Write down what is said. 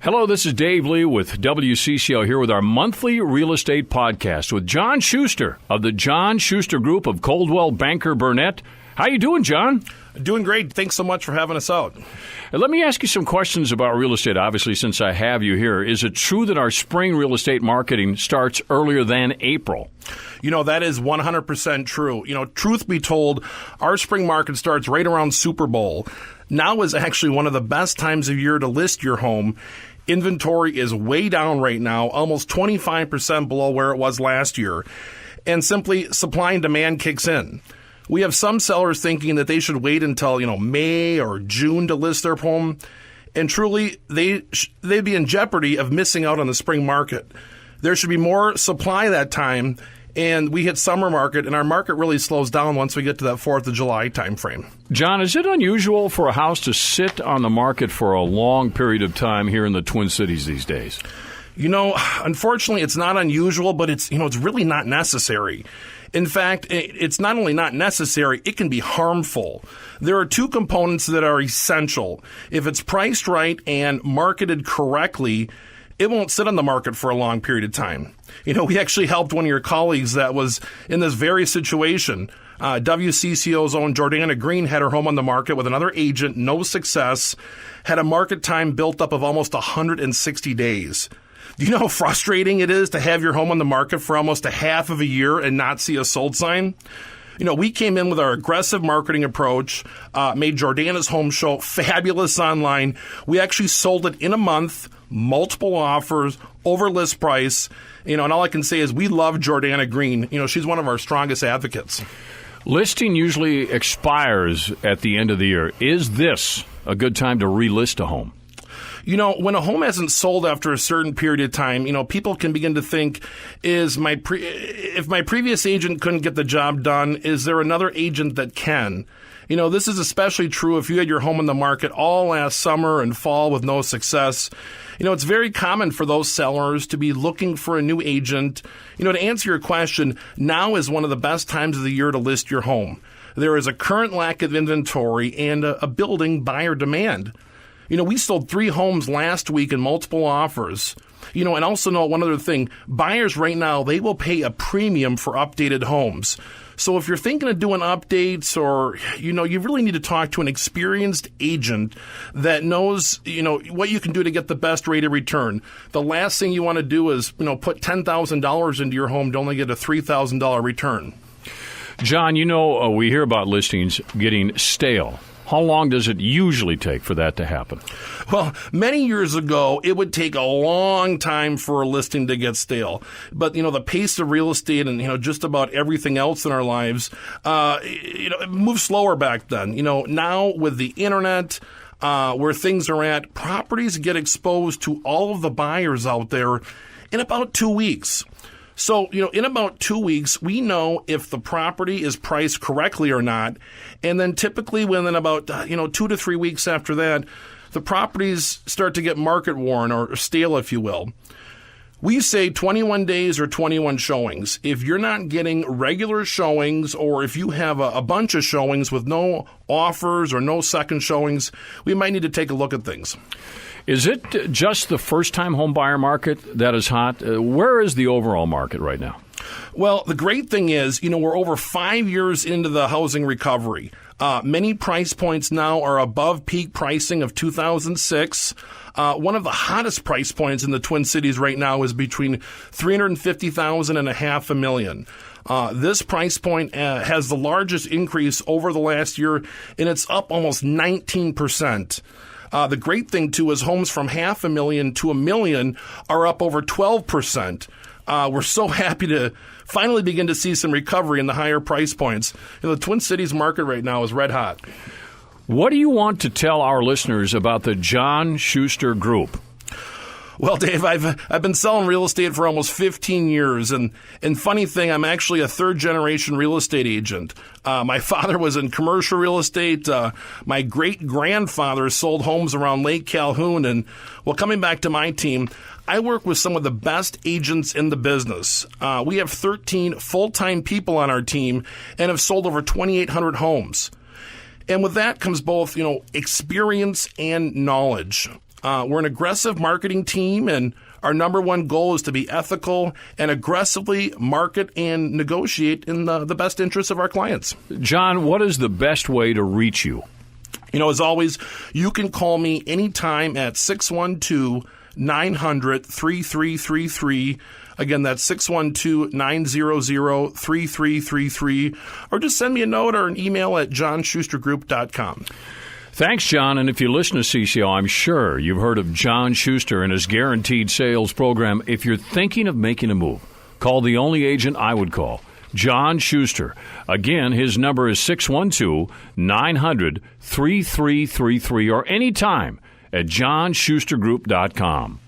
Hello, this is Dave Lee with WCCO here with our monthly real estate podcast with John Schuster of the John Schuster Group of Coldwell Banker Burnett. How you doing, John? Doing great. Thanks so much for having us out. Let me ask you some questions about real estate, obviously, since I have you here. Is it true that our spring real estate marketing starts earlier than April? That is 100% true. Truth be told, our spring market starts right around Super Bowl. Now is actually one of the best times of year to list your home. Inventory is way down right now, almost 25% below where it was last year. And simply, supply and demand kicks in. We have some sellers thinking that they should wait until, May or June to list their home. And truly, they'd be in jeopardy of missing out on the spring market. There should be more supply that time. And we hit summer market, and our market really slows down once we get to that 4th of July timeframe. John, is it unusual for a house to sit on the market for a long period of time here in the Twin Cities these days? Unfortunately, it's not unusual, but it's really not necessary. In fact, it's not only not necessary, it can be harmful. There are two components that are essential. If it's priced right and marketed correctly, it won't sit on the market for a long period of time. We actually helped one of your colleagues that was in this very situation. WCCO's own Jordana Green had her home on the market with another agent, no success, had a market time built up of almost 160 days. Do you know how frustrating it is to have your home on the market for almost a half of a year and not see a sold sign? We came in with our aggressive marketing approach, made Jordana's home show fabulous online. We actually sold it in a month, multiple offers, over list price. And all I can say is we love Jordana Green. She's one of our strongest advocates. Listing usually expires at the end of the year. Is this a good time to relist a home? When a home hasn't sold after a certain period of time, people can begin to think, if my previous agent couldn't get the job done, is there another agent that can? This is especially true if you had your home on the market all last summer and fall with no success. It's very common for those sellers to be looking for a new agent. To answer your question, now is one of the best times of the year to list your home. There is a current lack of inventory and a building buyer demand. We sold 3 homes last week in multiple offers. And also know one other thing, buyers right now, they will pay a premium for updated homes. So if you're thinking of doing updates or, you really need to talk to an experienced agent that knows, what you can do to get the best rate of return. The last thing you want to do is, put $10,000 into your home to only get a $3,000 return. John, we hear about listings getting stale. How long does it usually take for that to happen? Well, many years ago, it would take a long time for a listing to get stale. But, the pace of real estate and, just about everything else in our lives, it moved slower back then. Now with the internet, where things are at, properties get exposed to all of the buyers out there in about 2 weeks. So, in about 2 weeks, we know if the property is priced correctly or not. And then typically within about, 2 to 3 weeks after that, the properties start to get market worn or stale, if you will. We say 21 days or 21 showings. If you're not getting regular showings or if you have a bunch of showings with no offers or no second showings, we might need to take a look at things. Is it just the first-time home buyer market that is hot? Where is the overall market right now? Well, the great thing is, we're over 5 years into the housing recovery. Many price points now are above peak pricing of 2006. One of the hottest price points in the Twin Cities right now is between $350,000 and $500,000. This price point has the largest increase over the last year, and it's up almost 19%. The great thing, too, is homes from $500,000 to $1 million are up over 12%. We're so happy to finally begin to see some recovery in the higher price points. The Twin Cities market right now is red hot. What do you want to tell our listeners about the John Schuster Group? Well, Dave, I've been selling real estate for almost 15 years, and funny thing, I'm actually a third-generation real estate agent. My father was in commercial real estate. My great-grandfather sold homes around Lake Calhoun, and, coming back to my team, I work with some of the best agents in the business. We have 13 full-time people on our team and have sold over 2,800 homes. And with that comes both, experience and knowledge. We're an aggressive marketing team, and our number one goal is to be ethical and aggressively market and negotiate in the best interests of our clients. John, what is the best way to reach you? As always, you can call me anytime at 612-900-3333. Again, that's 612-900-3333. Or just send me a note or an email at johnschustergroup.com. Thanks, John. And if you listen to CCO, I'm sure you've heard of John Schuster and his guaranteed sales program. If you're thinking of making a move, call the only agent I would call, John Schuster. Again, his number is 612-900-3333 or anytime at johnschustergroup.com.